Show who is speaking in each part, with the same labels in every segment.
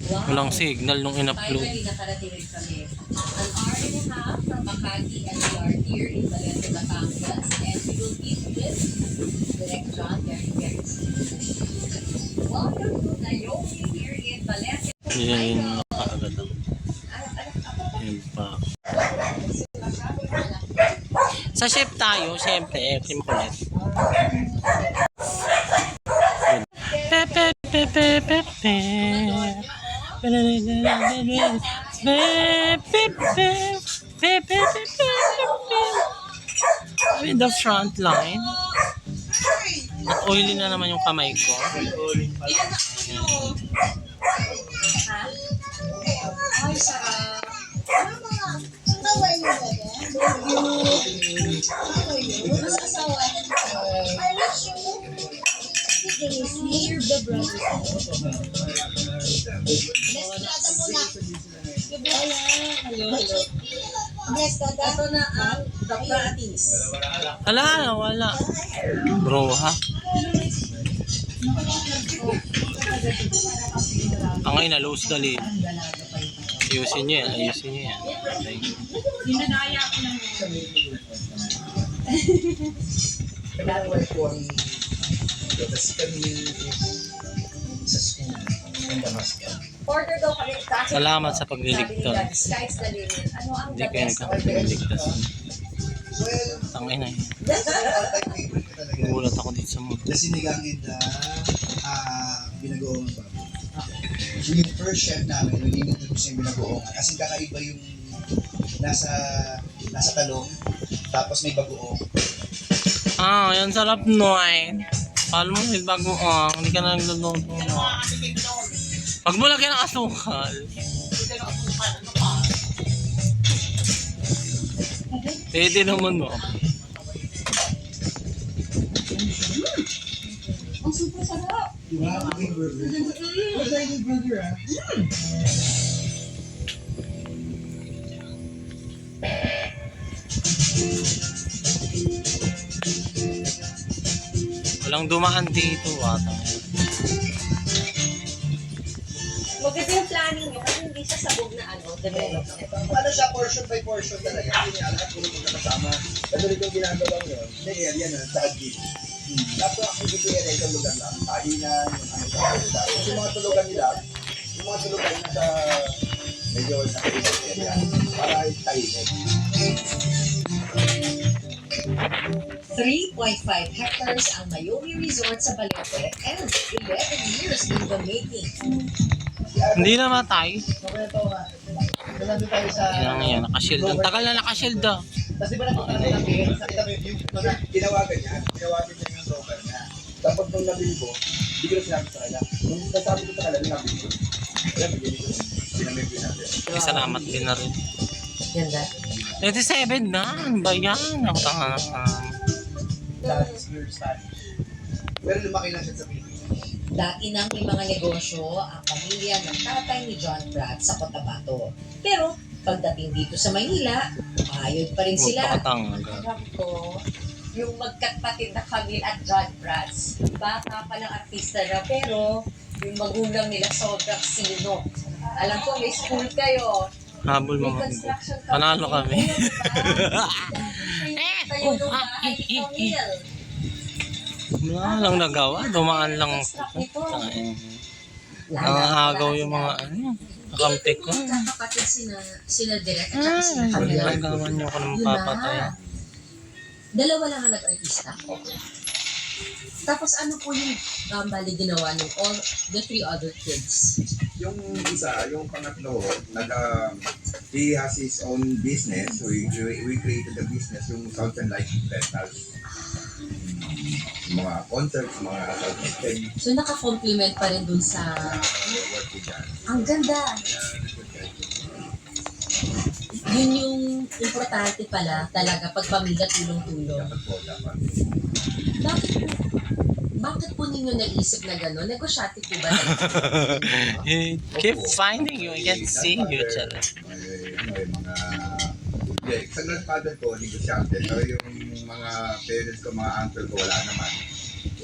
Speaker 1: Walang signal nung in-upload.
Speaker 2: Finally, nakarating rin kami. An hour and a half from Makati and we are here in Valente, Batangas. And we will meet with Direct John very soon. Welcome to Naomi here in Valente.
Speaker 1: Yan yung nakaagad ang yun pa. Sa chef tayo, syempre, cream kulit. Pepe, pepe, pepe. In the front line. Oily na naman yung kamay ko.
Speaker 2: Ay, sarap. Ito na ang the practice.
Speaker 1: Wala. Bro, ha? Ang ngayon, na-lose dali. Ayusin nyo yan.
Speaker 2: Dinadaya ko lang Order daw kami.
Speaker 1: Salamat sa pagliligtas.
Speaker 2: Ano ang
Speaker 1: Hindi kayo nagkakaligtas. Ang ina yun. Nagulat ako dito sa mood.
Speaker 3: The sinigangin na binagoong ba? So yung first chef namin, nung introduce yung binagoong. Kasi kakaiba yung nasa talong, tapos may bagoong.
Speaker 1: Yan sarap noy. Alam mo, may bagoong. Hindi ka na nagluluto. Pag mo lagyan ng asukal. Pwede naman mo.
Speaker 2: Ang super sarap.
Speaker 3: Diba? Maging burger. Maging burger
Speaker 1: Walang dumaan dito.
Speaker 2: Maganda yung planning nyo kasi hindi siya sabog na development.
Speaker 3: Ano siya, portion by portion talaga. Hindi niya lahat puro magkakasama. Kasi rin yung ginagawa nyo, may area na sa agit. Tapos ang dito area yung lugar lang. Tahinan, yung mga tulugan nila, nasa medyo sa area para tahinan.
Speaker 2: 3.5 hectares ang Naomi Resort sa Valente and 11 years in the making.
Speaker 1: Hindi na matay.
Speaker 3: Nandun tayo sa...
Speaker 1: Yan, nakashield. Ang tagal na nakashield ah.
Speaker 3: Kasi ba nakita natin, nakita mo yung tinawagan niya yung broker niya. Tapos nung nabili ko, hindi ko na sinabi sa kanya. Nung nasabi ko sa kanya, nabili ko. Kaya bigyan ko, sinamigli natin.
Speaker 1: Salamat din na rin.
Speaker 2: Ganda.
Speaker 1: 27 na. Ano ba yan? Ako tanga na.
Speaker 3: Last year study. Pero lumaki na siya sa Pilipinas.
Speaker 2: Dati nang may mga negosyo ang pamilya ng tatay ni John Pratt sa Cotabato. Pero pagdating dito sa Maynila, ayod pa rin sila.
Speaker 1: Magpakatanga.
Speaker 2: Alam ko, yung magkapatid na Camille at John Pratt, bata pa ng artista na pero yung magulang nila sobrang sino. Alam ko, may school kayo.
Speaker 1: Habol
Speaker 2: May
Speaker 1: mga
Speaker 2: construction company.
Speaker 1: Panalo kami.
Speaker 2: Kayo yung bahay ni Camille.
Speaker 1: Wala lang nagawa. Dumaan lang. Ang agaw yung mga kakampi ko.
Speaker 2: Kakapatid sina Direk at saka sina Camille.
Speaker 1: Nagawan niyo ako ng
Speaker 2: Yun
Speaker 1: papatay.
Speaker 2: na. Dalawa lang ang nag-artista. Tapos ano po yung bali ginawa ng all the three other kids?
Speaker 4: Yung isa, yung pangatlo, he has his own business. We created the business, yung Sounds and Light Rentals. Mga concerts, mga sound system.
Speaker 2: So naka-complement pa rin dun sa...
Speaker 4: Work ko dyan.
Speaker 2: Ang ganda! Yun yung importante pala talaga pag pamilya tulong-tulong.
Speaker 4: Dapat po, dapat.
Speaker 2: Bakit po ninyo naisip na gano'n? Negosyate po ba?
Speaker 1: Keep finding you. I can't see you. Chala.
Speaker 4: Sa grandfather ko, negosyante. Pero yung mga parents ko, mga uncle ko, wala naman.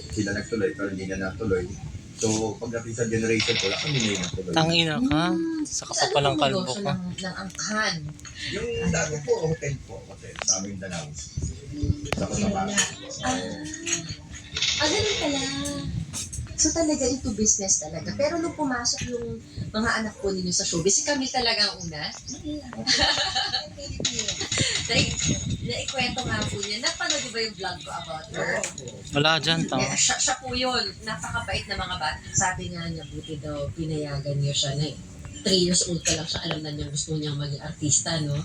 Speaker 4: Sila nagtuloy, pero hindi na natuloy. So, pagdating sa generation ko, kami na yung tuloy.
Speaker 1: Tangina ka. Saka pa palang kalbo
Speaker 2: negosyo
Speaker 1: ka.
Speaker 2: ng angkan?
Speaker 4: Yung dati po, hotel sa aming Danao. Sa Cotabato.
Speaker 2: Ganun pala. So talaga ito business talaga. Pero nung pumasok yung mga anak po ninyo sa showbiz, si kami talaga ang una. Naikwento nga po niya. Napanood niyo ba yung vlog ko about her?
Speaker 1: Wala dyan, tang.
Speaker 2: Siya po yun. Napakabait na mga bata. Sabi nga niya, buti daw pinayagan niyo siya na 3 years old pa lang siya. Alam na niya gusto niyang maging artista, no?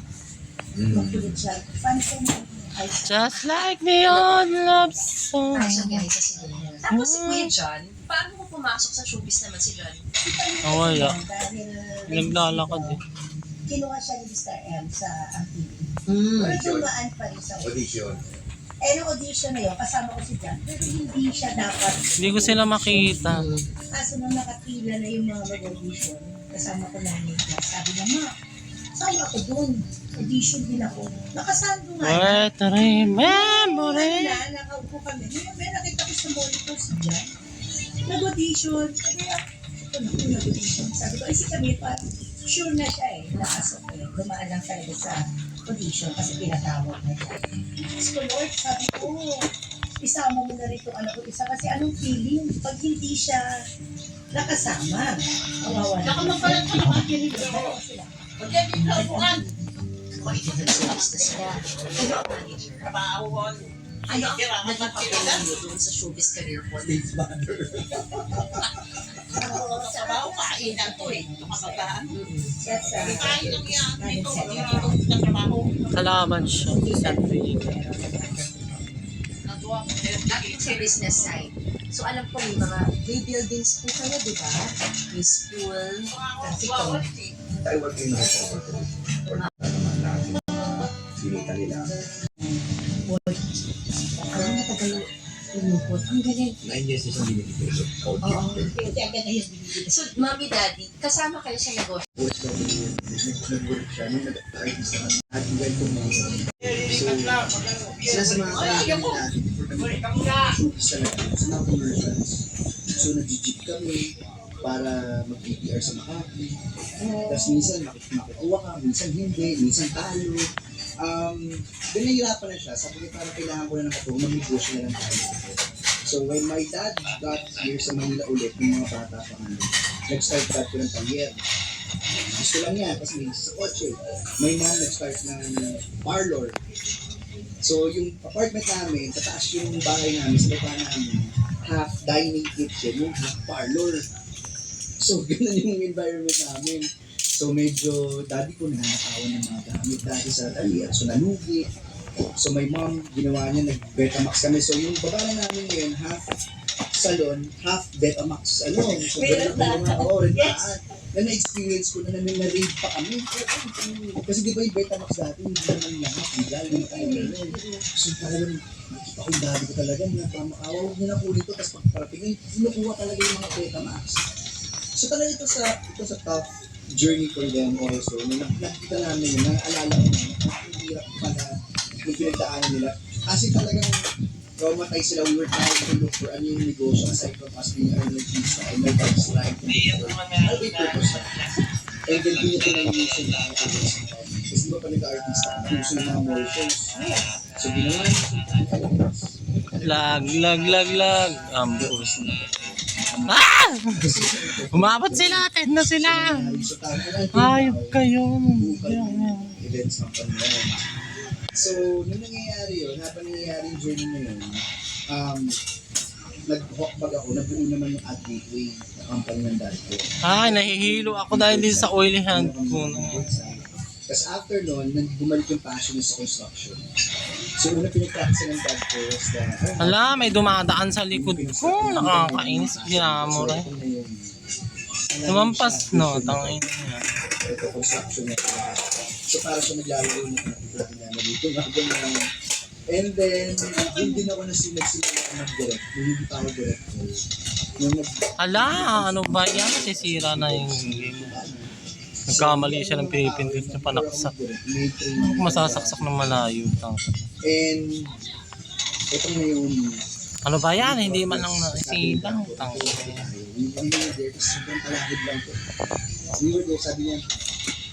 Speaker 5: Makulit siya. Fans ko na.
Speaker 1: Just like neon love song.
Speaker 2: Ay, siya guys, sa siguro. Tapos si Kuya John, paano ko pumasok sa showbiz naman si John?
Speaker 1: Wala.
Speaker 5: Dahil
Speaker 1: Naglalakad eh.
Speaker 5: kinuha siya ni Mr. M sa MTV.
Speaker 2: Mm.
Speaker 5: Pero dumaan pa rin sa
Speaker 4: Audition.
Speaker 5: nung audition na yun, kasama ko si John. Pero hindi siya dapat.
Speaker 1: Hindi ko sila makita.
Speaker 5: Kaso nung nakapila na yung mga mag-audition, kasama ko na yung class. Sabi niya, Ma, sama ako dun. Audition din ako. Nakasando nga.
Speaker 1: Wait, remember it.
Speaker 5: Nakaupo kami. May nakita ko sa monitor si John. Nag-audition. Sabi niya, ito na po nag-audition. Sabi ko, ay si kami pa. Sure na siya eh. Nakasok eh. Dumaan lang talaga sa audition kasi pinatawag na siya. Tapos ko, Lord, sabi ko, isama mo na rin itong anak ko isa kasi anong feeling pag hindi siya nakasama. Kawawa na. Nakamapalat ka naman. Dalawa sila.
Speaker 2: Business niya. Ano ang manager? Ano ang naging papel niyo doon sa showbiz career po?
Speaker 5: Oo, sa That's
Speaker 1: Kalaban siya.
Speaker 2: At sa business side. So alam ko may buildings po kayo, di ba? May school. Kasi ko.
Speaker 4: I work in a hotel. Or naman natin. Sinita nila.
Speaker 2: Ang matagal lumipot. Ang galing.
Speaker 4: 9 years na siyang binibigay.
Speaker 2: Oo. So, Mami, Daddy, kasama kayo sa negosyo.
Speaker 3: Nag-work siya. Nung nag-artist naman. At went to mga. So, sinasama ka namin natin before kami showbiz talaga. Sa mga commercials. So, nag-jeep kami para mag-PPR sa Makati. Tapos minsan makukuha ka, minsan hindi, minsan talo. Then nahihirapan na siya. Sabi niya parang kailangan ko na ng katong mag-negosyo na lang tayo. So when my dad got here sa Manila ulit, yung mga bata pa kami, nag-start ko ng talyer. Gusto lang niya kasi may sa kotse. My mom nag-start ng parlor. So yung apartment namin, tataas yung bahay namin, sa baba namin, half dining kitchen, yung half parlor. So ganun yung environment namin. So medyo daddy ko nanakawan ng mga gamit dati sa talyer. So nalugi. So my mom, ginawa niya, nag-Betamax kami. So yung baba na namin ngayon, half salon, half Betamax. So rintaan. Na na-experience ko na namin na-raid pa kami. Kasi di ba yung Betamax dati, hindi naman lahat. Legal, hindi tayo ganun. So talagang, nakita ko yung daddy ko talaga, nakakamawa, huwag niya na kulit ito. Tapos pagparating, sinukuha talaga yung mga Betamax. So talaga ito sa tough journey for them also. Nung nakita namin yun, naalala ko na, ang hirap pala yung pinagdaanan nila. Kasi talagang traumatized sila. We were trying to look for a new negosyo aside from us being an artista and my dad's life. I'll be purpose na. And then pinag-inayusin na ang artist. Kasi di ba pa nag-artista, puso ng mga mall shows. So ginawa niya
Speaker 1: Lag. Ambos. Ah! Umabot sila. Ted na sila. Ayop kayo.
Speaker 3: Events ng panahon. So, nung nangyayari yun, habang nangyayari yung journey na yun, nag-hawkbag ako, nabuo naman yung ad gateway na company ng dad ko.
Speaker 1: Ay, nahihilo ako dahil din sa oily hand ko.
Speaker 3: Tapos after nun, bumalik yung passion niya sa construction. So, una pinag-practice ng dad ko was that,
Speaker 1: Hala, may dumadaan sa likod ko. Nakakainis. Ginamura. Lumampas, no? Tangin niya.
Speaker 3: ito, construction na so, para siya naglalaro ng dito nga ganyan. And then, hindi na ako nagsimula mag-direct. Hindi pa ako director.
Speaker 1: Hala, ano ba yan? Sisira na yung game. Nagkamali siya ng pinipindot na panaksak. Masasaksak ng malayo.
Speaker 3: And, ito na yung
Speaker 1: ano ba yan? Hindi man lang naisilang.
Speaker 3: Hindi na there, tapos sobrang palahid lang to. We were there, sabi niya,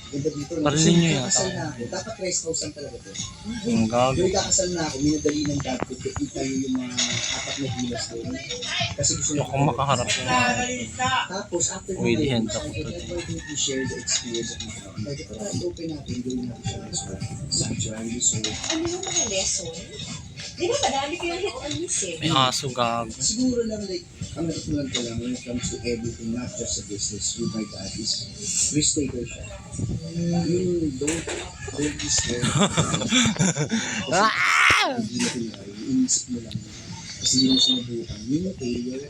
Speaker 3: ganda dito.
Speaker 1: Parilin niyo yan.
Speaker 3: Kakasal na ako. Dapat rest house lang talaga to.
Speaker 1: Ang gago.
Speaker 3: Yung kakasal na ako, minadali ng dad ko, kita yung mga 4 na gilas doon. Kasi gusto niya
Speaker 1: Kung makaharap yung
Speaker 3: Tapos, after
Speaker 1: Uy, di hand
Speaker 3: sabi
Speaker 1: ako
Speaker 3: ko,
Speaker 1: to.
Speaker 3: "Why don't we share the experience of my family?" Sabi ko, open natin, gawin natin siya resort, sanctuary resort.
Speaker 5: Ano yung mga lesson? Di ba madami kayong hit and miss eh?
Speaker 1: may aso gago.
Speaker 3: Siguro lang, like, ang natutunan ko lang when it comes to everything, not just sa business, with my dad is risk taker siya. Yung don't be scared. Hindi na tinry, inisip mo lang. Kasi hindi mo sinubukan. Yun yung failure.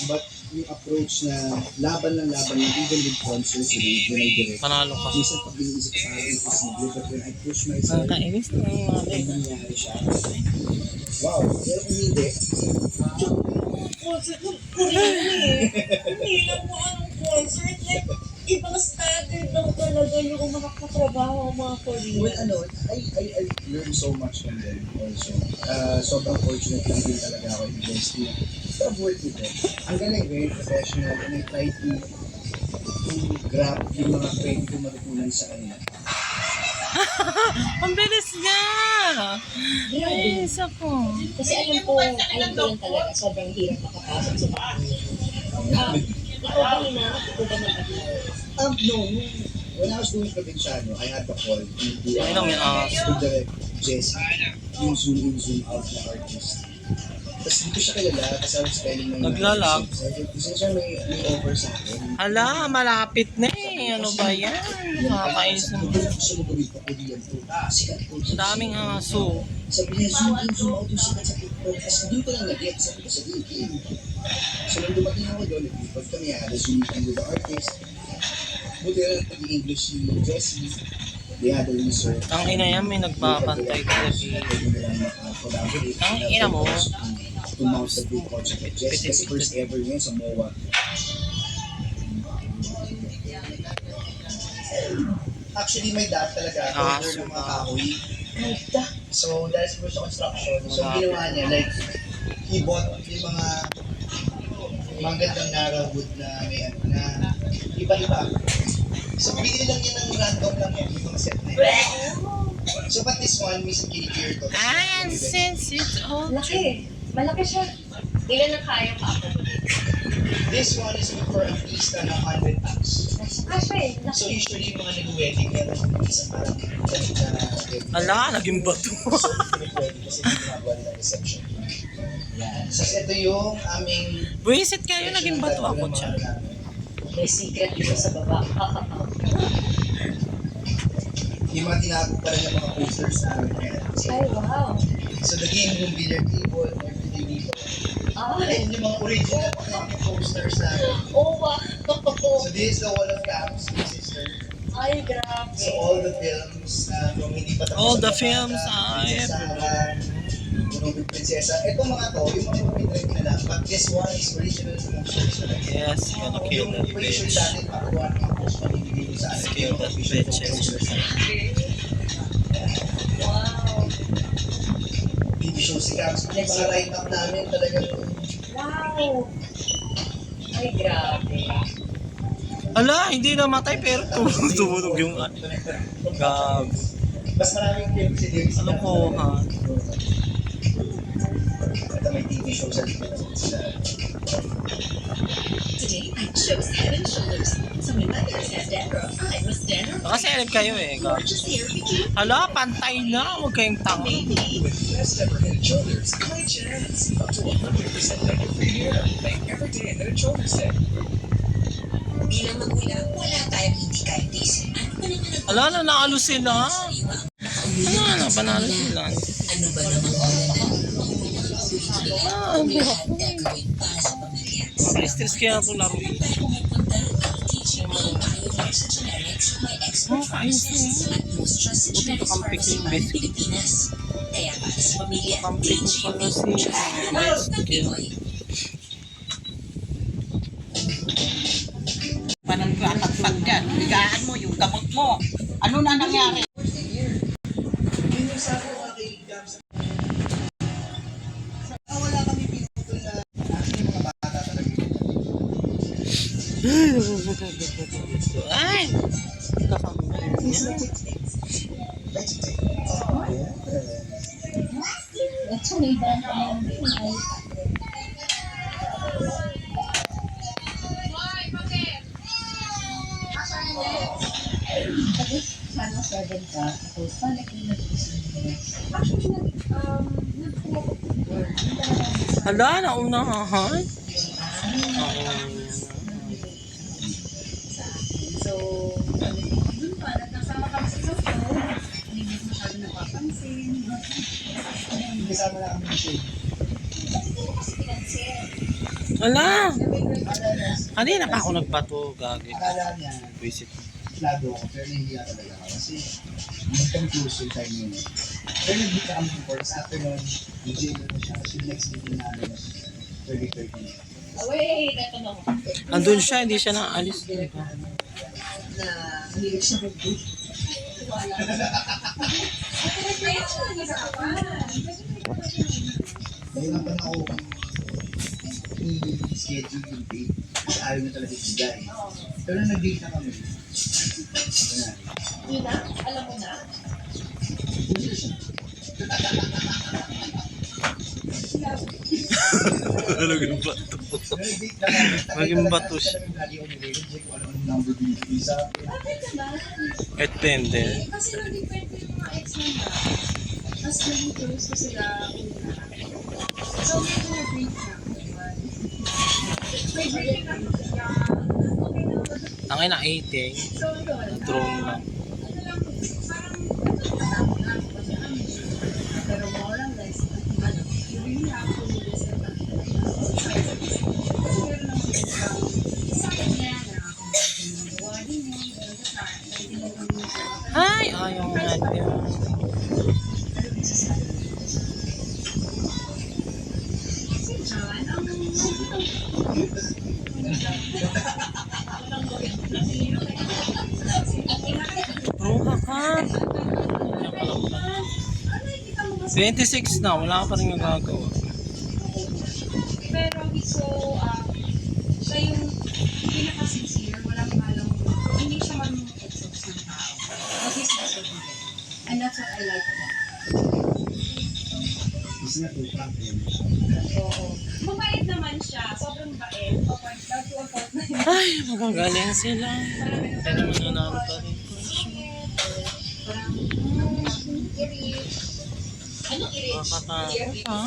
Speaker 3: But yung approach na laban lang, even with concerts, when I direct.
Speaker 1: Panalo ka.
Speaker 3: Minsan pag iniisip ko parang imposible, but when I push myself,
Speaker 1: Nakainis na yung mga
Speaker 3: ay nangyari siya. Wow, pero kung hindi,
Speaker 5: Concert, hindi lang mo anong concert. Like, ibang standard lang talaga yung mga katrabaho, mga colleagues.
Speaker 3: well, I learned so much from them also. Sobrang fortunate lang din talaga ako in Bestie. But I've worked with them. Ang galing, very professional, and I try to grab yung mga pwede ko matutunan sa kanila.
Speaker 1: Ang bilis niya! Bilis ako.
Speaker 5: Kasi alam ko lang talaga, sobrang hirap makapasok sa bahay. Ikaw ba hinahanap? Ikaw ba nag-apply?
Speaker 3: No, when I was doing Provinciano, I had the call to
Speaker 1: Ay, nang may aso.
Speaker 3: direct Jesse, yung zoom in, zoom out na artist. Tapos dito siya kilala, kasi I was spelling ng
Speaker 1: Naglalag.
Speaker 3: Kasi siya may offer sa akin.
Speaker 1: Hala, malapit na eh. Ano ba yan? Nakakainis na.
Speaker 3: Gusto mo gawin pa, pwede yan to. Sikat po.
Speaker 1: Ang daming aso.
Speaker 3: Sabi niya, zoom in, zoom out yung sikat sa TikTok. Tapos doon ko lang nag-get, sabi ko sa LinkedIn. So nung dumating ako doon, nag-report kami, zoom in with the artist. Buti na nag-English si Jessie. They had a resort.
Speaker 1: Ang ina yan, may nagbabantay ko sa Ang ina mo.
Speaker 3: To mount the big concert of Jessie. Kasi first ever yun sa MOA. Actually, my dad talaga, order ng mga kahoy. So, dahil siguro sa construction, so ginawa niya, like, he bought yung mga gandang narrow wood na may ano na iba-iba. So, binili lang niya ng random lang yan, yung mga set na yun. So, but this one, minsan kiniklear to.
Speaker 1: And since it's all
Speaker 5: Laki. Malaki siya. Ilan ang kaya pa ako?
Speaker 3: This one is good for at least 100 packs.
Speaker 5: Kasi,
Speaker 3: So,
Speaker 5: laki.
Speaker 3: usually, yung mga nag-wedding, meron yung isang parang ganit na
Speaker 1: Ala, naging bato.
Speaker 3: So, pwede kasi ginagawa nila reception. Yan. So, ito yung aming
Speaker 1: Buisit kayo, naging bato ako siya.
Speaker 5: May secret dito sa baba.
Speaker 3: Yung mga tinago pa rin yung mga posters namin.
Speaker 5: Ay, wow.
Speaker 3: So, the game room, billiard table, everything dito.
Speaker 5: Ah,
Speaker 3: And yung mga original mga posters namin.
Speaker 5: oh, wow.
Speaker 3: So, this is the wall of cams, sister.
Speaker 5: Ay, grabe.
Speaker 3: So, all the films na kung hindi pa tapos
Speaker 1: All
Speaker 3: ang
Speaker 1: the
Speaker 3: Bata,
Speaker 1: films,
Speaker 3: Prinsesahan, Tunong Prinsesa. Ito mga to, yung mga pinrent na lang. But this one is original sa posters talaga.
Speaker 1: Yes, gonna kill that
Speaker 3: Yung usually
Speaker 1: bitch.
Speaker 3: dati, pakuha ng mga post na binibigay sa atin.
Speaker 1: Kill that bitch.
Speaker 5: Wow.
Speaker 3: TV show si Cams. Mga line-up namin talagang
Speaker 5: Wow. Ay, grabe.
Speaker 1: Ala, hindi namatay pero tumunog yung ano. Gag.
Speaker 3: mas maraming film si Davis.
Speaker 1: Ano ko, ha?
Speaker 3: Ito may TV show sa dito sila.
Speaker 2: Today I chose Head and Shoulders. So my mother said, Deborah, I was Deborah.
Speaker 1: Nakaseleb kayo eh. Gag.
Speaker 2: Gorgeous hair bikini.
Speaker 1: Hala, pantay na. Huwag kayong tanga.
Speaker 2: Maybe.
Speaker 6: Best ever Head and Shoulders. My chance. Up to 100% negative free hair. Make every day a Head and Shoulders day.
Speaker 2: Bilang magulang, wala tayong hindi kayang tiisin. Ano ba naman ang
Speaker 1: Ala, nanalo sila. Ano, panalo sila.
Speaker 2: ano ba naman
Speaker 1: Ah, ano ako.
Speaker 2: gagawin para sa pamilya?
Speaker 1: Stress kaya ako laro eh.
Speaker 2: Pumupunta ang teaching mo Bioversa Generics, may expert
Speaker 1: Oh, ayos
Speaker 2: pharmacists
Speaker 1: eh.
Speaker 2: at most trusted
Speaker 1: Buti
Speaker 2: generics
Speaker 1: nakampik
Speaker 2: pharmacy
Speaker 1: yung
Speaker 2: pa ng
Speaker 1: best.
Speaker 2: Pilipinas. Kaya para sa pamilya,
Speaker 1: Nakampik ko pala si
Speaker 2: Best Pinoy.
Speaker 7: Parang tatagtag yan. Bigaan mo yung gamot mo. Ano na nangyari?
Speaker 3: Yun yung sabi ko kay Cams. Wala kami pinutol na actually mga bata talaga yun.
Speaker 1: Ay! Kakamay niya.
Speaker 2: Ito may banda na yun. Tapos, sana 7 ka. Tapos, paano kayo nag-isip mo? Actually,
Speaker 1: Hala, naunahan.
Speaker 5: So, dun pa, nagkasama kami sa show. Hindi ko masyado napapansin.
Speaker 3: Kasama na kami kasi.
Speaker 1: Hala! Kanina pa ako nagbato, gagi.
Speaker 3: Akala niya,
Speaker 1: Visit.
Speaker 3: flado ako, pero nahihiya talaga ako. Kasi, hindi kami close yung time yun. Pero nag-meet na kami before, sa after nun, nag-jail na siya. Kasi yung next meeting namin was 2013.
Speaker 2: wait, ito na.
Speaker 1: Andun siya, hindi siya naalis. Diba?
Speaker 5: Na hilig siya mag-date.
Speaker 3: Hindi lang pa na ako i-schedule yung date. Kasi ayaw na talaga ibigay. Pero nag-date na kami. Ayan.
Speaker 2: Yun na? Alam mo na?
Speaker 1: Naging bato.
Speaker 3: Pero nag-date na kami.
Speaker 1: Maging bato siya.
Speaker 3: Lagi ako nire-reject kung anong number binibigay sa akin.
Speaker 2: Bakit naman?
Speaker 1: Attende.
Speaker 2: Kasi nag-depende yung mga ex mo na. Mas naging close ko sila una. So, medyo nag-break na ako. May break na ako siya. Okay na ako.
Speaker 1: Ang ina 18.
Speaker 2: So, yun.
Speaker 1: Drone lang.
Speaker 2: Ano lang, parang natatawa na ako kasi kami. Pero more or less, ano, you really have to listen to them. Kasi meron naman isang sakit niya na kung ginagawa din yun, pero the time, hindi mo kami
Speaker 1: Ay, ayaw natin.
Speaker 2: si John, ang
Speaker 1: Ruha ka. 26 na, wala ka pa rin nagagawa.
Speaker 2: pero so, siya yung pinaka-sincere, walang halong, hindi siya marunong exhaust ng tao. But he's disobedient. And that's what I like about him.
Speaker 3: Gusto na tupak yun.
Speaker 2: Oo. Mabait naman siya. Sobrang bait. Down to a fault na yun.
Speaker 1: Ay, magagaling sila. Pero mananalo pa rin.
Speaker 2: Parang, irit. Anong irit?
Speaker 1: Nakakatakot ha.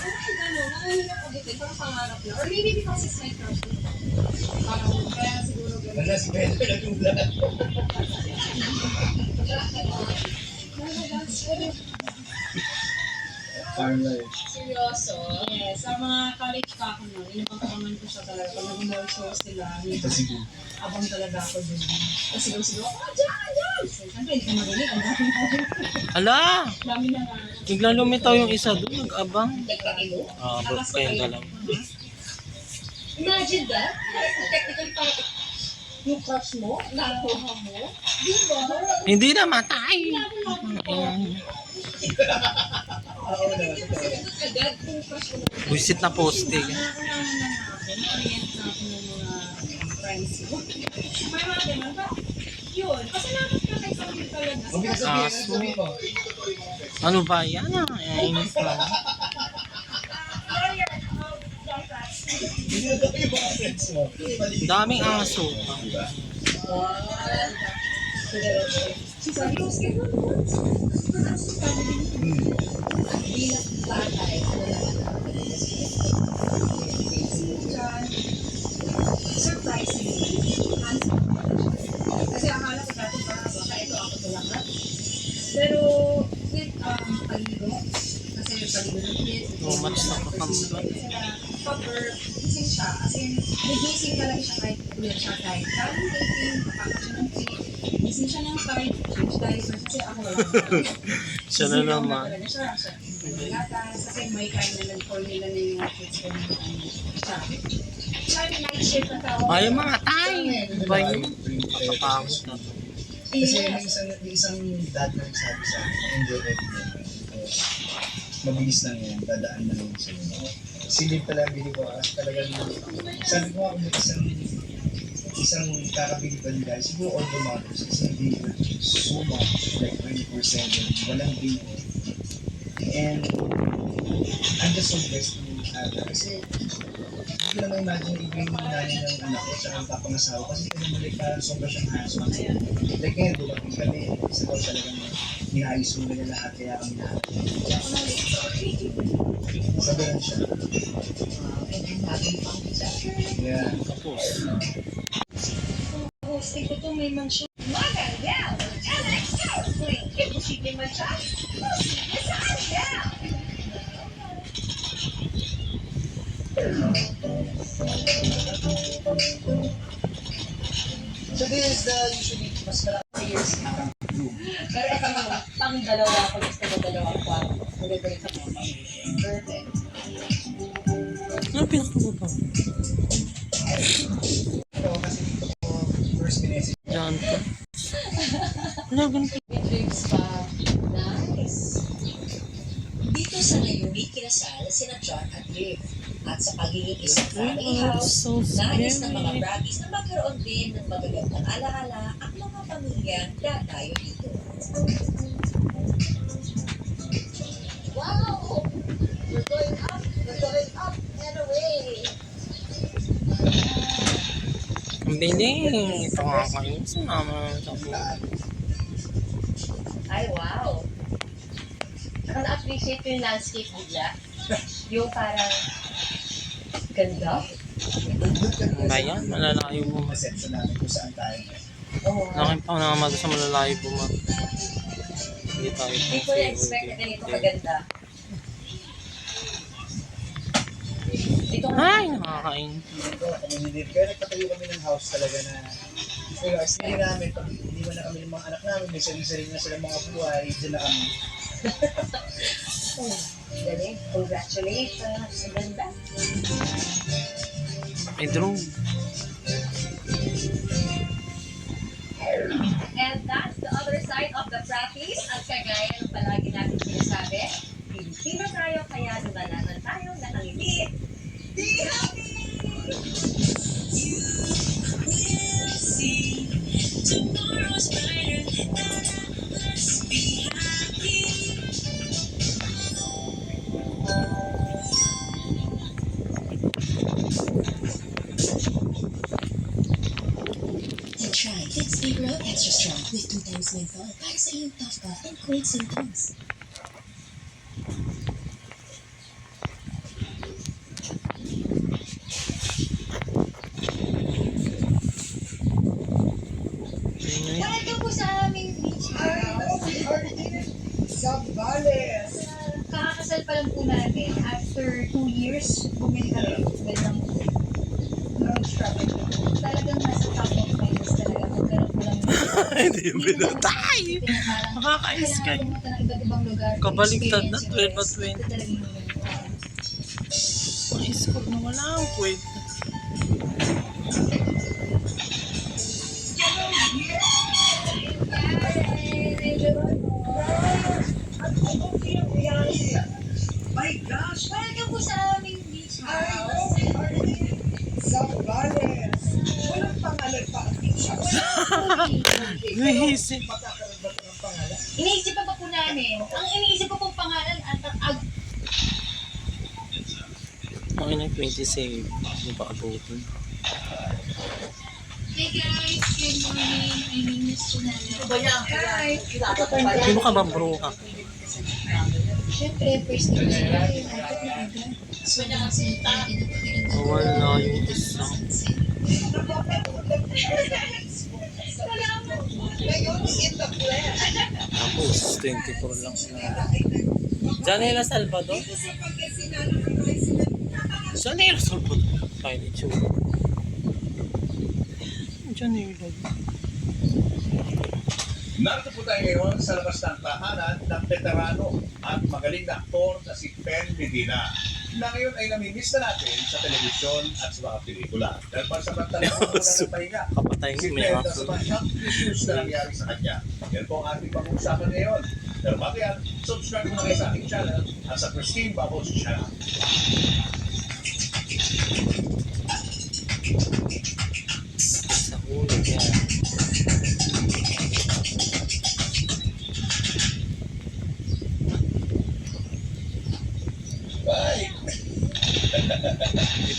Speaker 2: Ay, gano'n. Nanganginig ako dito. Parang pangarap lang. Or maybe because it's my crush. Parang, kaya siguro gano'n.
Speaker 3: Wala si Pedro nagula. Farm life.
Speaker 2: Seryoso? Yes. Sa mga college pa ako nun, inabangan ko siya talaga. Pag nag-mall shows sila,
Speaker 3: Kasi kung
Speaker 2: abang talaga ako dun. Tapos sigaw-sigaw, dyan! Siyempre, hindi ka marinig. Ang dami na
Speaker 1: Hala!
Speaker 2: dami na nga.
Speaker 1: Biglang lumitaw yung isa doon, nag-abang.
Speaker 2: Nagkakilo.
Speaker 1: Ah, bro, kayong dalawa.
Speaker 2: Imagine that. Technically, parang yung crush mo, nakuha mo. Di ba?
Speaker 1: Hindi na matay.
Speaker 2: Agad kung crush mo na.
Speaker 1: Buisit na posting.
Speaker 2: Nakakalaman na natin, orient na ako ng mga friends ko. May mga ganun ba? Yun. Kasi nakakakay sa akin talaga.
Speaker 3: Huwag ka sabihin, sabihin mo.
Speaker 1: Ano ba yan? Inis na.
Speaker 3: Hindi na tayo yung mga friends mo.
Speaker 1: Daming aso.
Speaker 2: Sabi ko, sige mo. Bilang batay, surprisingly, kasi akala ko dati parang baka ito ako talaga. Pero, with paligo, kasi paligo ng kids,
Speaker 1: Too much na kakamban.
Speaker 2: cover, gising siya. As in, nagising talaga siya kahit ulit siya kahit daming dating, kapag siya ng cake, gising siya ng 5, change diaper, kasi ako wala.
Speaker 1: Siya na naman.
Speaker 2: Talaga siya, gatas, kasi may kind na nag-formula na yung kids ko ng siya. Siya yung night shift na tawag.
Speaker 1: Ay, mga tay! Ano ba yun? Nakapangos na to.
Speaker 3: Kasi may isang dad na nagsabi sa akin, enjoy every moment. Mabilis lang yan, dadaan na lang sa silip pala ang bili ko kasi talagang sabi ko ako may isang isang kakabili pa rin guys, siguro all the mothers, kasi they work so much, like 24/7, walang day. And I'm just so blessed to have that. Kasi hindi ko lang ma-imagine na i-bring yung nanay ng anak ko sa ang papangasawa kasi pinamalik parang sobra siyang hassle. Like ngayon, dumating kami, isa ko talagang niayos mo na lahat kaya kami lahat. Sabi lang siya.
Speaker 5: And I'm having fun with that.
Speaker 3: Yeah.
Speaker 5: Hosting ko to may mansyon. Magagal! LXO! Imposible man siya. Posible sa kanya!
Speaker 3: So this is the usually mas malaki years na room.
Speaker 2: Pero ito nga, pang dalawa, pag gusto mo dalawang kwarto. Maganda rin sa mama. Perfect.
Speaker 1: Ano pinakababa?
Speaker 3: Ito kasi dito ko first minessage.
Speaker 1: Diyan pa. Wala, ganito.
Speaker 2: May trips pa. Nice.
Speaker 5: Dito sa Naomi kinasal sina John at Liv. At sa pagiging isang family
Speaker 1: Oh,
Speaker 5: house,
Speaker 1: so
Speaker 5: nais ng mga
Speaker 1: scary.
Speaker 5: Braggies na magkaroon din ng magagandang alaala ang mga pamilyang dadayo dito.
Speaker 2: Wow! We're going up! We're going up and away!
Speaker 1: Ang biling. Ito nga kayo. Sumama ito po.
Speaker 2: Ay, wow! Nakaka-appreciate ko yung landscape nila. Yung parang ganda.
Speaker 1: Ba yan? Malalayo po.
Speaker 3: Maset sa namin kung saan tayo.
Speaker 2: Oo nga.
Speaker 1: Laki pa na naman sa malalayo po. Hindi tayo po.
Speaker 2: Hindi ko na-expect na ganito kaganda. Dito nga.
Speaker 1: Ay, nakakain.
Speaker 3: Ito, kami kaya nagpatayo kami ng house talaga na hindi namin, pag hindi mo na kami ng mga anak namin, may sarili-sarili na silang mga buhay, dyan na kami.
Speaker 2: Galing. Congratulations. Ang ganda.
Speaker 1: May drone.
Speaker 2: And that's the other side of the practice. At kagaya ng palagi natin sinasabi, Pilipino tayo, kaya dumalanan tayo nakangiti. Be happy!
Speaker 8: And try Fix Big Row Extra Strong with 2 times menthol para sa iyong tough cough and cold symptoms.
Speaker 5: Welcome po sa aming beach house.
Speaker 3: Zambales!
Speaker 5: Kakakasal pa lang po natin. After 2 years, bumili kami. Walang struggle. Talagang nasa top of my list talaga. Magkaroon ko lang
Speaker 1: Hindi yung binatay. Nakakais ka.
Speaker 5: Pumunta ng iba't ibang lugar.
Speaker 1: Kabaliktad na,
Speaker 5: Experience
Speaker 1: 12
Speaker 5: yung best.
Speaker 1: at 20.
Speaker 5: Ito talaga yung
Speaker 1: Mga iskog na wala ang kwenta.
Speaker 3: My gosh!
Speaker 5: Welcome po sa aming beach house.
Speaker 3: Zambales! Walang pangalan pa ang pizza.
Speaker 1: Naisip.
Speaker 3: Magkakaroon ba ito ng pangalan?
Speaker 5: Iniisip pa po namin. Ang iniisip ko pong pangalan at
Speaker 1: Mga na 27. Hindi pa abutin.
Speaker 5: Hey guys, good morning. My name is Junana. Hi.
Speaker 1: Hindi mo ka ba bro ka?
Speaker 5: Siyempre, first name is Junana. Apat na agad.
Speaker 1: Wala yung isa. Tapos 24 lang sila. Janela Salvador? Janela Salvador. Pilot show. Janela.
Speaker 9: Narito po tayo ngayon sa labas ng tahanan ng veterano at magaling na aktor na si Ben Medina na ngayon ay namimiss na natin sa telebisyon at sa mga pelikula. Dahil pansamantala po muna ng pahinga.
Speaker 1: Kapatay
Speaker 9: Si
Speaker 1: mo may
Speaker 9: Ben
Speaker 1: mga
Speaker 9: sa mga health issues na nangyari sa kanya. Yan po ang ating pag-uusapan ngayon. Pero bago yan, subscribe mo na kayo sa ating channel at sa Christine Babos Channel.
Speaker 1: isa.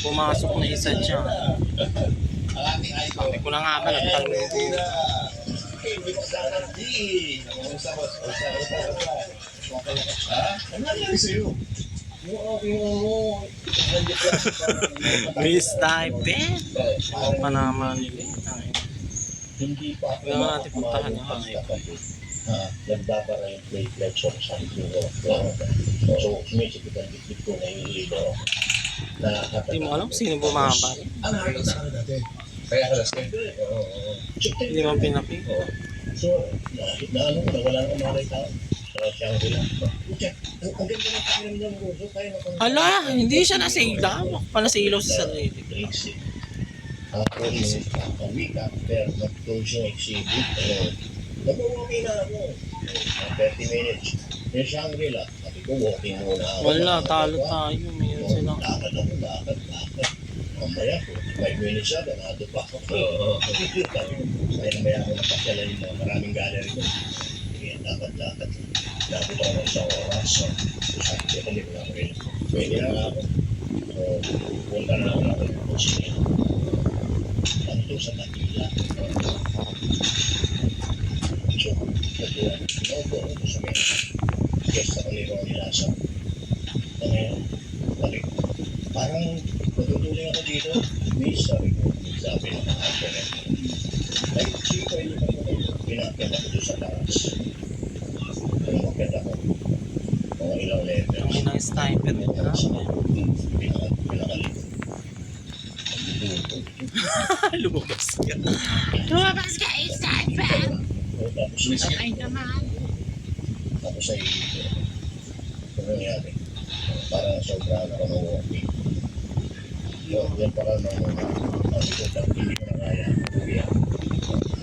Speaker 1: pumasok na isa dyan. Sabi ko na nga ba, nagtanong ko.
Speaker 9: Ano nangyari sa'yo?
Speaker 1: Miss Taipei. Ako pa naman.
Speaker 6: Hindi pa ako
Speaker 1: Kaya nga natin puntahan yung
Speaker 6: nagdapara yung plate flexor sa akin ko. So, sumisikip ang dikit ko na yung ilo.
Speaker 1: Hindi mo alam sino bumaba.
Speaker 9: Ano nakita sa kanila natin? Kaya ka laskin?
Speaker 1: Hindi mo pinapig.
Speaker 6: So, na ano ko na wala nang malay tao. Sa siyang hula. Ang ganda ng kanilang ng gusto. Kaya na kung...
Speaker 1: Hala, hindi siya nasa ilaw. Ako pa nasa ilaw sa sarili.
Speaker 6: Ako yung week after nag-close yung exhibit. Nag-walking na ako. 30 minutes. Yung Shangri-La. Sabi ko, walking muna ako.
Speaker 1: Wala, talo tayo. Mayroon sila.
Speaker 6: Lakad ako, lakad. Mamaya, 5 minutes na, ganado pa ako. Kaya namaya ako napasyalan yung mga maraming gallery ko. Kaya lakad. Lapit ako ng isang oras. Sabi ko, hindi ko na ako rin. Pwede na ako. Punta na ako ng kusina. Ano to sa Manila? So, nag-upo ako sa mga guest ako ni Ronnie Lasa. Ngayon, balik. Parang matutuloy ako dito. Miss, sabi ko, sabi na ako na. Like, sige ko, hindi pa ko pinakyan ako doon sa taas. Pinakyan ako. Mga ilang level.
Speaker 1: Ang inang sniper.
Speaker 6: Pinakalit.
Speaker 1: Lumabas ka. Lumabas ka, sniper! Ay naman.
Speaker 6: Tapos ay ano nangyari? Parang sobrang ako ng walking. Yan para nang hindi ko na kaya.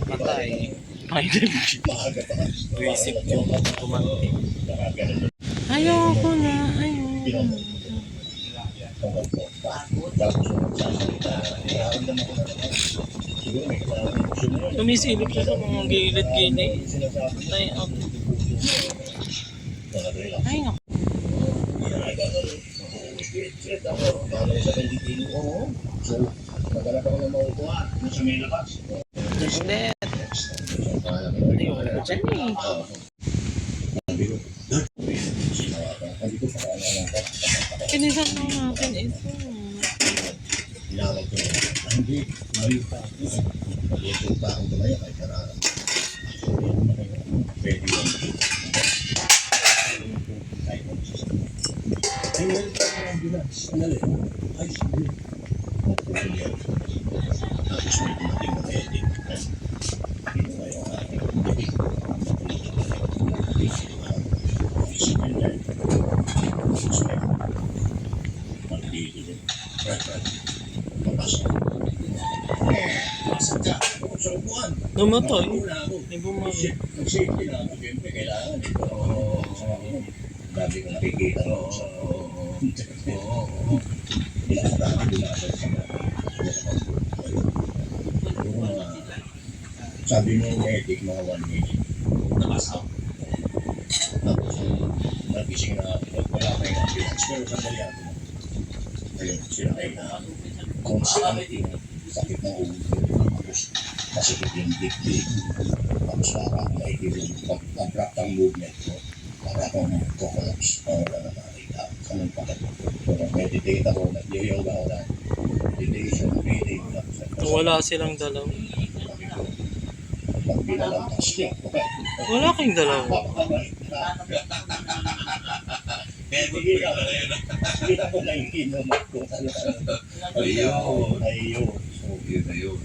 Speaker 1: Patay. Ay, David.
Speaker 6: Maaga pa.
Speaker 1: Isip ko, kumanti.
Speaker 6: Nakaganon.
Speaker 1: Ayoko na, ayoko.
Speaker 6: Tapos sasalita na nakaramdam ako na siguro may kailangan.
Speaker 1: Sumisilip siya sa mga gilid-gilid. Patay ako. Ay, naku.
Speaker 6: So, maghanap ako ng maupuan sa may labas.
Speaker 1: Ulit. Ayoko ko dyan eh. Pinisan lang natin ito.
Speaker 6: Tinawag ko na, hindi, mayo pa ako. Mag-ito pa akong tumaya kay Karara. Pwede yun. Kahit mo sa sabi. Ay, meron pa ako ng bilas. Nali. Ay, sige. Magpupulihan. Tapos may dumating na edit. Kinuha yung aking bibig. Sige na. Sige. Magdito din. Right. Papasok. Pasok ka. Sa upuan.
Speaker 1: Namatay.
Speaker 6: Muna ako.
Speaker 1: May bumalik.
Speaker 6: Mag-safety na ako. Siyempre, kailangan. Dati ko nakikita mo sa... Pinakatahan din ako sa mga... Sabi mo yung etic, mga 1 minute. Nakasaw. Tapos, nagising na ako. Wala pa yung ambulance. Pero sandali ako. Ayun, sila ay constant yung sakit ng ulo. Tapos, masikip yung dikdik. Tapos, parang naikilong pag-contract movement ko. Para akong mag-collapse. Wala na nakita. Kanong pakat. So, meditate ako. Nag-yoga ako na. Meditation, breathing.
Speaker 1: Wala silang dalaw.
Speaker 6: Pag binalampas niya. Okay.
Speaker 1: Wala kayong dalaw.
Speaker 6: Kita ko lang yung inumat ko. Ayun. So, yun na yun.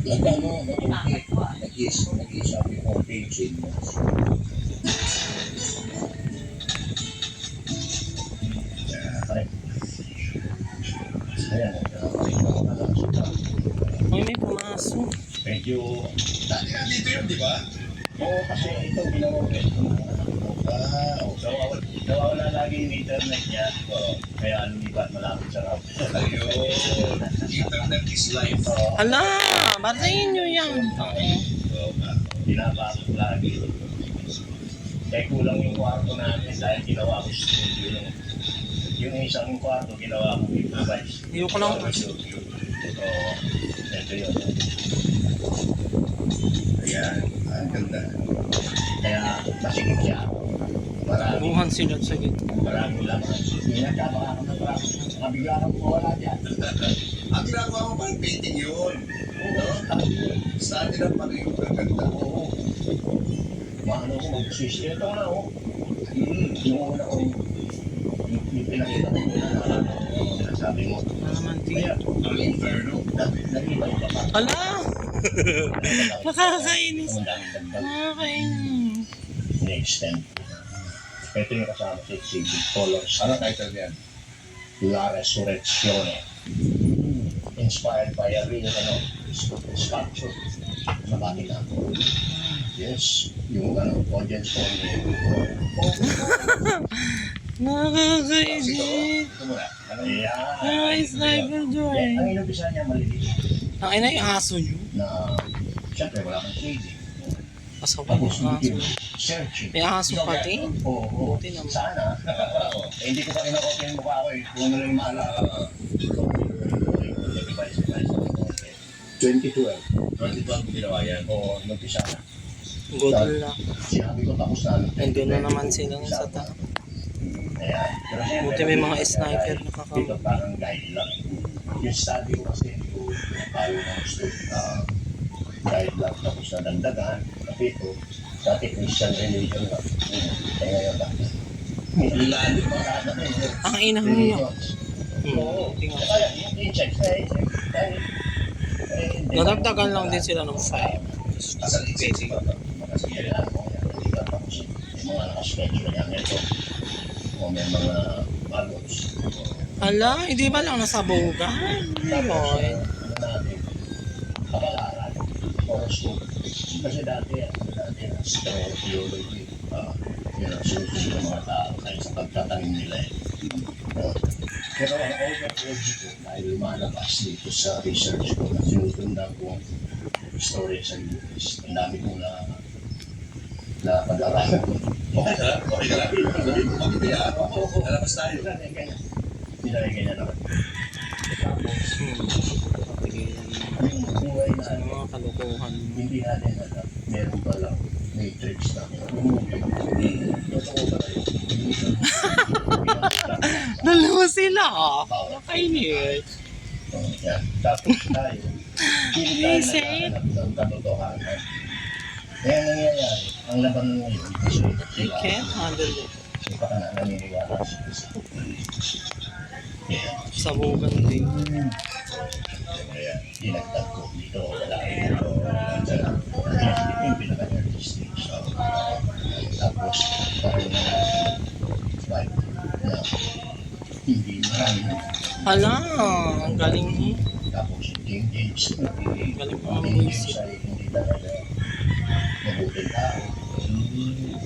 Speaker 6: Nagano, nag-isabi ko ang paging mo. Ayan.
Speaker 1: Ay, may pumasok.
Speaker 6: Medyo...
Speaker 9: Dati nga dito yun, di ba?
Speaker 6: Oo, kasi ito ginawa ko ito. Nawawala lagi yung internet niya. Kaya lumipat malapit sa router.
Speaker 9: Ayun. Internet is life.
Speaker 1: Hala, batayin nyo yan.
Speaker 6: Binabasok lagi. Kaya kulang yung kwarto namin dahil ginawa ko studio Yung isang kwarto, ginawa ko improvise.
Speaker 1: Ayoko lang.
Speaker 6: So, ito yun. Ayan, ang ganda. Kaya, masigit siya. Marami,
Speaker 1: Buhan sila sa gitna.
Speaker 6: maraming laman. Hindi nagkabaka ka na marami. Mabigla kang mawala dyan.
Speaker 9: Ang ginagawa mo parang painting yun. No? Sa atin ang pag-iong gaganda.
Speaker 6: Oo. Maano ko mag-switch. Ito nga, oh. Yung una ko, yung pinakita ko muna, sabi mo.
Speaker 1: Naman,
Speaker 6: Kaya,
Speaker 9: Ang inferno.
Speaker 6: nag-iba-iba pa.
Speaker 1: Ala! Nakakainis.
Speaker 6: Ang daming dagdag.
Speaker 1: Nakakainis.
Speaker 6: In-extend. Ito yung kasama sa exhibit colors.
Speaker 9: Ano title yan?
Speaker 6: La Resurrezione. Inspired by a real sculpture sa Vatican. Yes, yung audience ko
Speaker 1: Nakakainis.
Speaker 9: Ito muna. Ano yun?
Speaker 1: Ah, Sniper Joy.
Speaker 6: Ang inumpisa niya maliliit
Speaker 1: Ang ina yung aso nyo.
Speaker 6: na siyempre wala kang shading.
Speaker 1: Asawa
Speaker 6: Tapos
Speaker 1: yung aso.
Speaker 6: yung searching.
Speaker 1: May aso pati.
Speaker 6: Oo,
Speaker 1: Buti naman.
Speaker 6: sana. Hindi ko pa kinakopya yung mukha ko eh. Kung ano lang yung maalala. 2012.
Speaker 9: 2012 ginawa yan.
Speaker 6: Oo, inumpisa na.
Speaker 1: Good luck.
Speaker 6: Sinabi ko tapos na.
Speaker 1: Nandun na naman sila sa ta.
Speaker 6: Ayan. Pero siyempre,
Speaker 1: Buti may mga sniper
Speaker 6: dito
Speaker 1: nakakam.
Speaker 6: parang guide lang. Yung study ko kasi hindi ko pinapalo ng gusto. Guide lang tapos na dandagan. Kapito. Dati Christian religion lang. Kaya ngayon lang.
Speaker 9: Lalo pa.
Speaker 1: Ang ina niyo.
Speaker 6: Oo. Kaya yung i-check.
Speaker 1: Nadagdagan lang din sila ng 5.
Speaker 9: Asal basic.
Speaker 6: Kasi kailangan mo yan. Hindi ka tapos yung mga nakaschedule yan. Ito. O may mga balos.
Speaker 1: Ala, hindi ba lang nasabugan?
Speaker 6: Tapos,
Speaker 1: Ayun.
Speaker 6: ano natin, kapalaran, horoscope. Kasi dati astrology, yun ang susunod ng mga tao kahit sa pagtatanim nila eh. Pero ang overall ko, dahil lumalabas dito sa research ko na sinusundan ko story sa US, ang dami kong na pag-aralan.
Speaker 9: Okay ka lang? Okay ka lang? Okay ka lang? Lalabas tayo.
Speaker 6: Nilagay niya naman. Tapos, yung buhay na
Speaker 1: Sa mga kalokohan.
Speaker 6: hindi natin alam, meron palang matrix na totoo pala yun.
Speaker 1: Dalawa sila. Nakainis.
Speaker 6: Yan. Tapos tayo, hindi tayo
Speaker 1: Reset.
Speaker 6: naghahanap ng katotohanan. Kaya nangyayari, ang laban ngayon kasi
Speaker 1: They can't handle it.
Speaker 6: hindi pa ka na naniniwala sa Kristo. Yeah.
Speaker 1: Sabugan din.
Speaker 6: Kaya dinagdag ko dito, wala ito, yung pinaka-artistic. So, tapos, parang right na hindi marami.
Speaker 1: Hala, ang galing mo.
Speaker 6: Tapos, King James,
Speaker 1: Galing mo ang
Speaker 6: King James
Speaker 1: music.
Speaker 6: ay hindi talaga mabuting tao.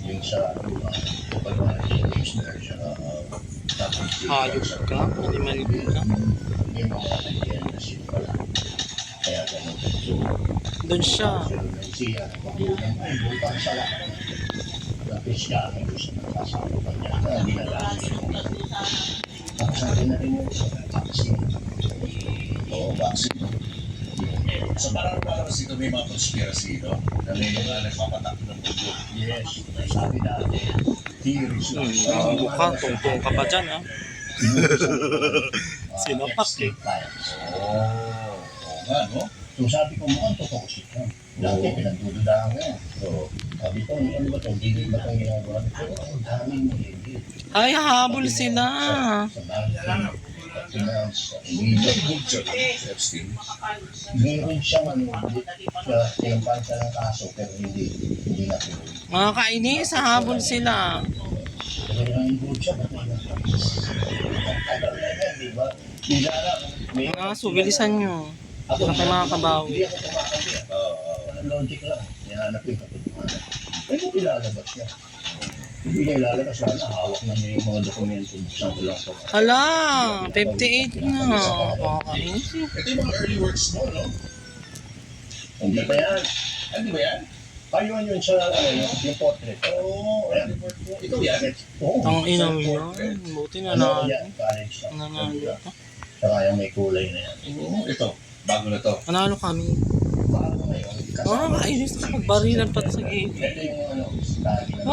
Speaker 6: Yung sa pagmahal King James version, tapos
Speaker 1: Hayop ka, animal ka.
Speaker 6: yung mga kaibigan na sila pala. Kaya ganun. So,
Speaker 1: Doon siya.
Speaker 6: siya, mabulang ay bukan sa lahat. Tapos siya, ang gusto ng kasama pa niya. Hindi na lang. Tapos sabi na rin yung vaccine. Oo, vaccine.
Speaker 9: So parang palabas dito may mga conspiracy, no? Na may mga nagpapatak ng mundo.
Speaker 6: Yes, sabi dati, theories lang.
Speaker 1: Mukhang tungtong ka pa dyan, ha? Sinapak eh.
Speaker 9: Oo nga, no?
Speaker 6: So sabi ko, mukhang totoo siya. Dati pinagdududahan ko. So, sabi ko, ano ba ito? Hindi ba itong ginagawa? Pero ang daming hindi.
Speaker 1: Ay, habol sila.
Speaker 6: Sa banking, sa finance, sa media.
Speaker 9: Good job, Epstein.
Speaker 6: Meron siyang tinampahan siya ng kaso pero hindi na tuloy.
Speaker 1: Mga kainis, habol sila.
Speaker 6: Pero yung involved siya, ba't may di ba? Hindi may
Speaker 1: Mga aso, bilisan nyo. Sila kayo mga kabawi.
Speaker 6: Hindi ako tumakambi. Logic lang. Hinahanap yung katotohanan. Pero ilalabas niya. Hindi niya ilalabas sana. Hawak na niya yung mga dokumento. Buksan ko lang ito.
Speaker 1: Hala, 58 na. Kakainis eh.
Speaker 9: Ito yung mga early works mo, no?
Speaker 6: Hindi pa yan.
Speaker 9: Hindi ba yan?
Speaker 6: Ayun yun sa yung portrait. Oo, ikaw yan. Oo.
Speaker 1: Ang inaw yun. Buti na
Speaker 6: Ano
Speaker 1: na.
Speaker 6: yan? College lang.
Speaker 1: Nanalo.
Speaker 6: Saka yung may kulay na yan.
Speaker 9: Oo, ito. Bago na to.
Speaker 1: Nanalo kami.
Speaker 6: Paano ngayon?
Speaker 1: Kainis na pagbarilan pati sa gate.
Speaker 6: Ito yung ano, study na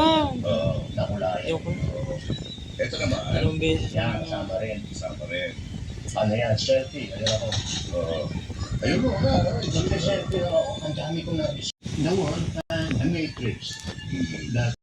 Speaker 6: nakulayan.
Speaker 1: Ayoko.
Speaker 9: Ito naman.
Speaker 1: Anong beses?
Speaker 6: Yan, kasama rin.
Speaker 9: Kasama rin.
Speaker 6: Ano yan, selfie. Ayun ako. Ayun mo, selfie ako. Ang dami kong nabis. The one, a matrix that